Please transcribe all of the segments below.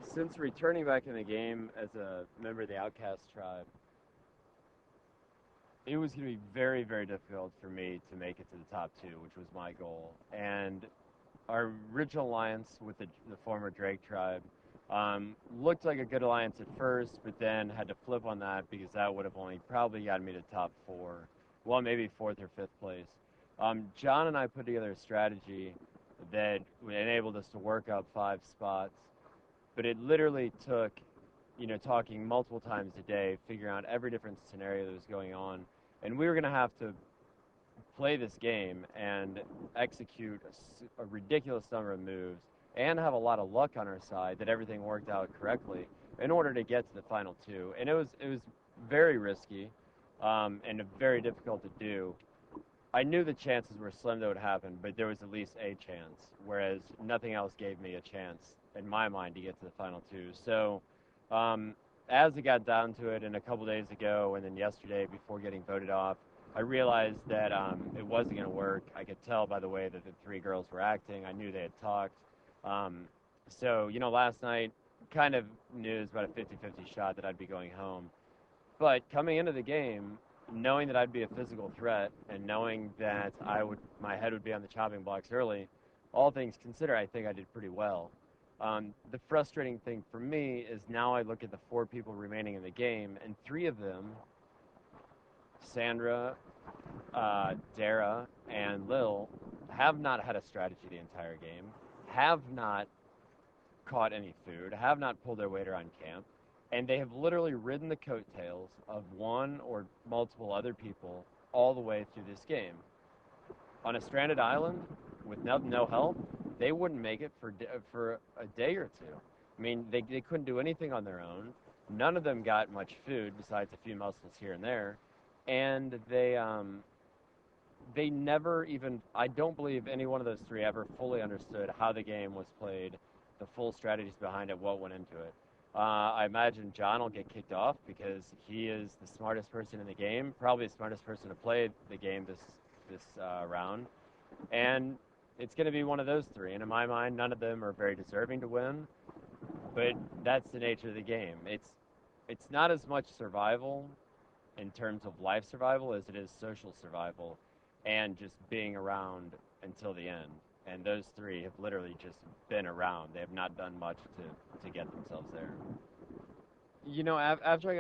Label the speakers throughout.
Speaker 1: Since returning back in the game as a member of the Outcast tribe, it was going to be very, very difficult for me to make it to the top two, which was my goal. And our original alliance with the former Drake tribe looked like a good alliance at first, but then had to flip on that because that would have only probably gotten me to top four. Well, maybe fourth or fifth place. John and I put together a strategy that enabled us to work up 5 spots, but it literally took, talking multiple times a day, figuring out every different scenario that was going on. And we were going to have to play this game and execute a ridiculous number of moves and have a lot of luck on our side that everything worked out correctly in order to get to the final two. And it was very risky and very difficult to do. I knew the chances were slim that it would happen, but there was at least a chance, whereas nothing else gave me a chance in my mind to get to the final two. So as it got down to it, and a couple days ago, and then yesterday before getting voted off, I realized that it wasn't going to work. I could tell by the way that the three girls were acting. I knew they had talked. So, last night kind of knew it was about a 50-50 shot that I'd be going home. But coming into the game, knowing that I'd be a physical threat and knowing that my head would be on the chopping blocks early, all things considered, I think I did pretty well. The frustrating thing for me is now I look at the 4 people remaining in the game, and 3 of them, Sandra, Dara, and Lil, have not had a strategy the entire game, have not caught any food, have not pulled their weight around camp, and they have literally ridden the coattails of one or multiple other people all the way through this game. On a stranded island with no help, they wouldn't make it for a day or two. I mean, they couldn't do anything on their own. None of them got much food besides a few mussels here and there, and they never even, I don't believe any one of those 3 ever fully understood how the game was played, the full strategies behind it, what went into it. I imagine John will get kicked off because he is the smartest person in the game, probably the smartest person to play the game this round, and it's going to be one of those 3. And in my mind, none of them are very deserving to win, but that's the nature of the game. It's not as much survival in terms of life survival as it is social survival and just being around until the end. And those 3 have literally just been around. They have not done much to get themselves there. After I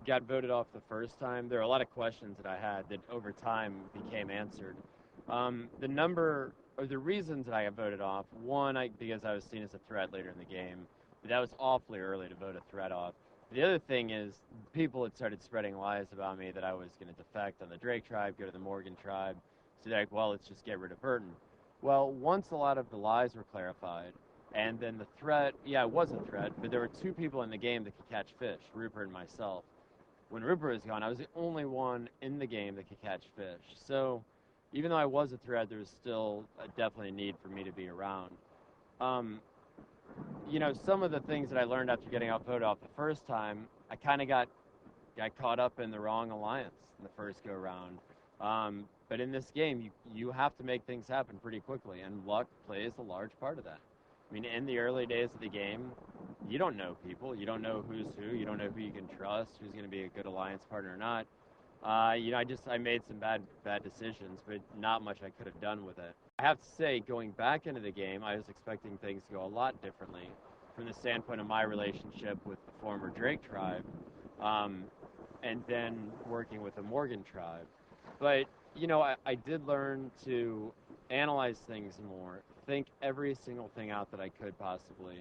Speaker 1: got voted off the first time, there are a lot of questions that I had that over time became answered. The reasons that I got voted off, one, because I was seen as a threat later in the game, but that was awfully early to vote a threat off. The other thing is people had started spreading lies about me that I was going to defect on the Drake tribe, go to the Morgan tribe. So they're like, well, let's just get rid of Burton. Well, once a lot of the lies were clarified, and then the threat, yeah, it was a threat, but there were 2 people in the game that could catch fish, Rupert and myself. When Rupert was gone, I was the only one in the game that could catch fish. So even though I was a threat, there was still definitely a need for me to be around. Some of the things that I learned after getting outvoted off the first time, I kind of got caught up in the wrong alliance in the first go round. But in this game, you have to make things happen pretty quickly, and luck plays a large part of that. I mean, in the early days of the game, you don't know people. You don't know who's who. You don't know who you can trust, who's going to be a good alliance partner or not. I made some bad decisions, but not much I could have done with it. I have to say, going back into the game, I was expecting things to go a lot differently from the standpoint of my relationship with the former Drake tribe, and then working with the Morgan tribe. But, I did learn to analyze things more, think every single thing out that I could possibly,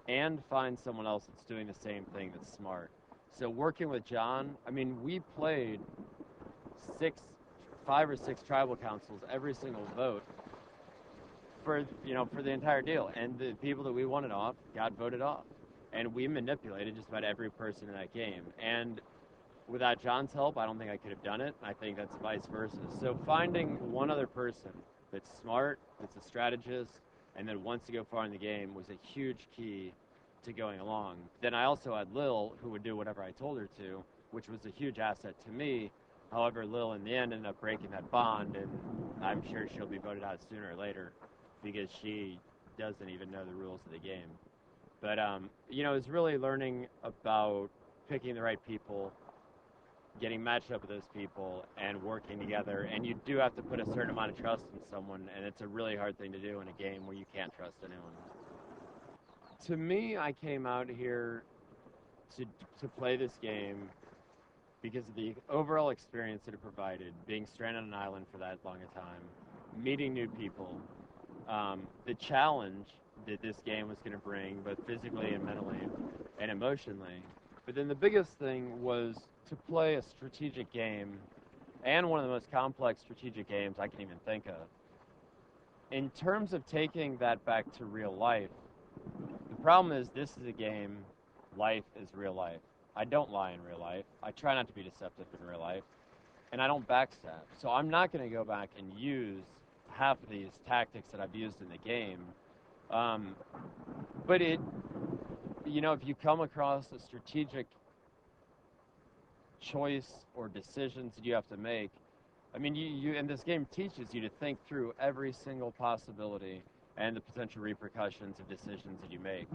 Speaker 1: and find someone else that's doing the same thing that's smart. So working with John, I mean, we played 5 or 6 tribal councils every single vote for the entire deal, and the people that we wanted off got voted off, and we manipulated just about every person in that game. And without John's help, I don't think I could have done it. I think that's vice versa. So finding one other person that's smart, that's a strategist, and that wants to go far in the game was a huge key to going along. Then I also had Lil, who would do whatever I told her to, which was a huge asset to me. However, Lil in the end ended up breaking that bond, and I'm sure she'll be voted out sooner or later because she doesn't even know the rules of the game. But it's really learning about picking the right people, getting matched up with those people, and working together. And you do have to put a certain amount of trust in someone, and it's a really hard thing to do in a game where you can't trust anyone. To me, I came out here to to play this game because of the overall experience that it provided, being stranded on an island for that long a time, meeting new people, the challenge that this game was going to bring, both physically and mentally and emotionally. But then the biggest thing was to play a strategic game, and one of the most complex strategic games I can even think of. In terms of taking that back to real life, the problem is this is a game, life is real life. I don't lie in real life. I try not to be deceptive in real life, and I don't backstab. So I'm not going to go back and use half of these tactics that I've used in the game. But if you come across a strategic choice or decisions that you have to make, I mean, you and this game teaches you to think through every single possibility and the potential repercussions of decisions that you make.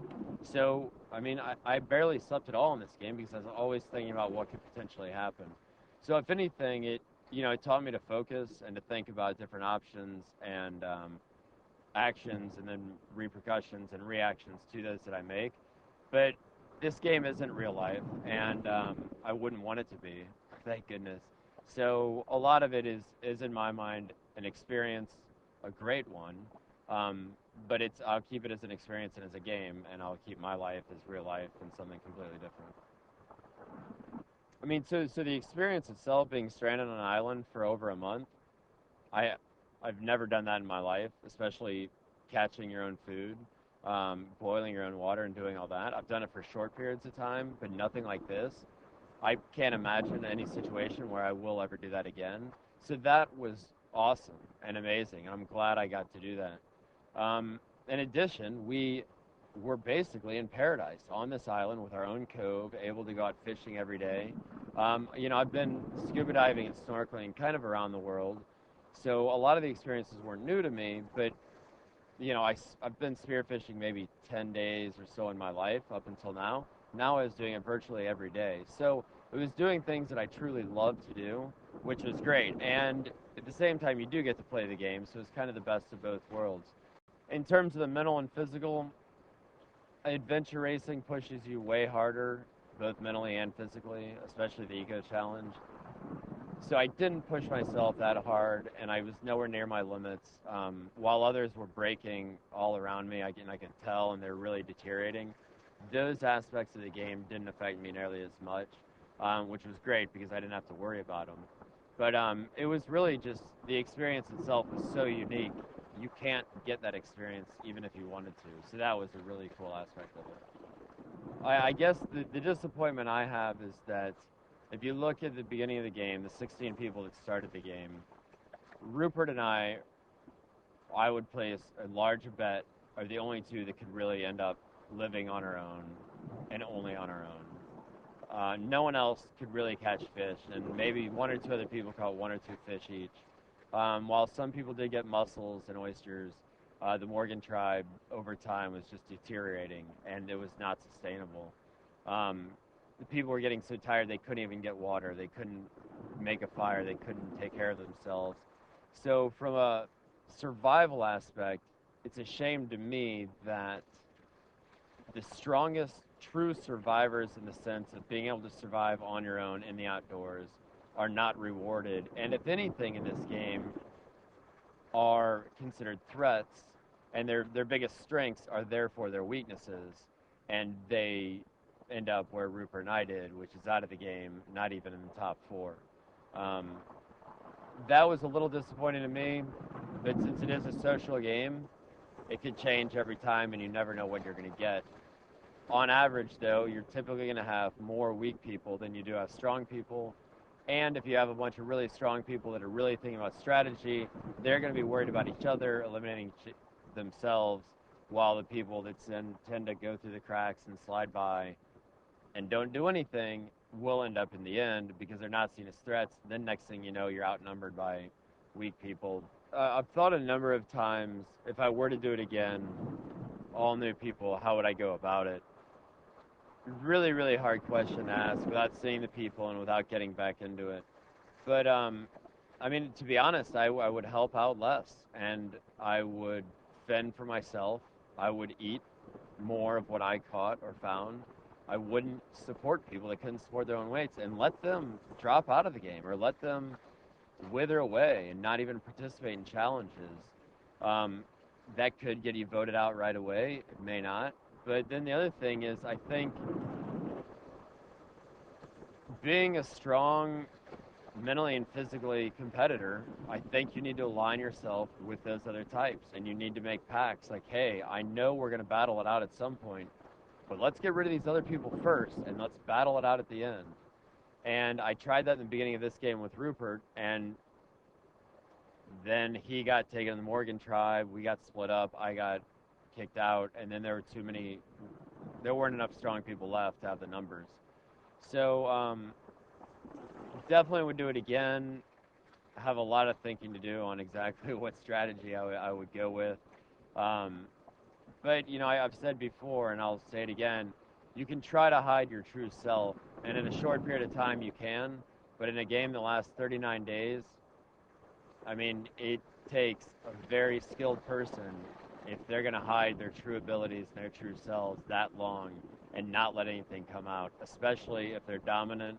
Speaker 1: So, I mean, I barely slept at all in this game because I was always thinking about what could potentially happen. So, if anything, it taught me to focus and to think about different options and actions and then repercussions and reactions to those that I make. But this game isn't real life, and I wouldn't want it to be, thank goodness. So a lot of it is in my mind an experience, a great one, but I'll keep it as an experience and as a game, and I'll keep my life as real life and something completely different. I mean, so the experience itself, being stranded on an island for over a month, I've never done that in my life, especially catching your own food, boiling your own water and doing all that. I've done it for short periods of time, but nothing like this. I can't imagine any situation where I will ever do that again. So that was awesome and amazing. I'm glad I got to do that. In addition, we were basically in paradise on this island with our own cove, able to go out fishing every day. I've been scuba diving and snorkeling kind of around the world, so a lot of the experiences weren't new to me, but I've been spearfishing maybe 10 days or so in my life up until now. Now I was doing it virtually every day. So it was doing things that I truly love to do, which was great. And at the same time, you do get to play the game, so it's kind of the best of both worlds. In terms of the mental and physical, adventure racing pushes you way harder, both mentally and physically, especially the eco challenge. So I didn't push myself that hard, and I was nowhere near my limits. While others were breaking all around me, I could tell, and they're really deteriorating. Those aspects of the game didn't affect me nearly as much, which was great because I didn't have to worry about them. But it was really just the experience itself was so unique. You can't get that experience even if you wanted to. So that was a really cool aspect of it. I guess the disappointment I have is that if you look at the beginning of the game, the 16 people that started the game, Rupert and I would place a large bet, are the only two that could really end up living on our own and only on our own. No one else could really catch fish, and maybe one or two other people caught one or two fish each. While some people did get mussels and oysters, the Morgan tribe over time was just deteriorating, and it was not sustainable. The people were getting so tired they couldn't even get water. They couldn't make a fire. They couldn't take care of themselves. So from a survival aspect, it's a shame to me that the strongest true survivors in the sense of being able to survive on your own in the outdoors are not rewarded. And if anything in this game are considered threats, and their biggest strengths are therefore their weaknesses, and they end up where Rupert and I did, which is out of the game, not even in the top 4. That was a little disappointing to me, but since it is a social game, it could change every time, and you never know what you're going to get. On average, though, you're typically going to have more weak people than you do have strong people, and if you have a bunch of really strong people that are really thinking about strategy, they're going to be worried about each other, eliminating themselves, while the people that tend to go through the cracks and slide by and don't do anything will end up in the end because they're not seen as threats. Then next thing you know, you're outnumbered by weak people. I've thought a number of times, if I were to do it again, all new people, how would I go about it? Really, really hard question to ask without seeing the people and without getting back into it. But I mean, to be honest, I would help out less, and I would fend for myself. I would eat more of what I caught or found. I wouldn't support people that couldn't support their own weights, and let them drop out of the game or let them wither away and not even participate in challenges. Um, that could get you voted out right away. It may not. But then the other thing is, I think being a strong mentally and physically competitor, I think you need to align yourself with those other types, and you need to make pacts like, hey, I know we're going to battle it out at some point, but let's get rid of these other people first, and let's battle it out at the end. And I tried that in the beginning of this game with Rupert, and then he got taken in the Morgan tribe. We got split up. I got kicked out, and then there weren't enough strong people left to have the numbers. So definitely would do it again. Have a lot of thinking to do on exactly what strategy I would go with. But, I've said before, and I'll say it again, you can try to hide your true self, and in a short period of time you can, but in a game that lasts 39 days, I mean, it takes a very skilled person if they're going to hide their true abilities and their true selves that long and not let anything come out, especially if they're dominant,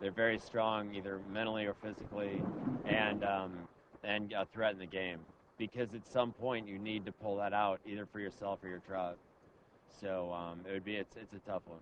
Speaker 1: they're very strong either mentally or physically, and a threat in the game. Because at some point you need to pull that out either for yourself or your tribe. So it's a tough one.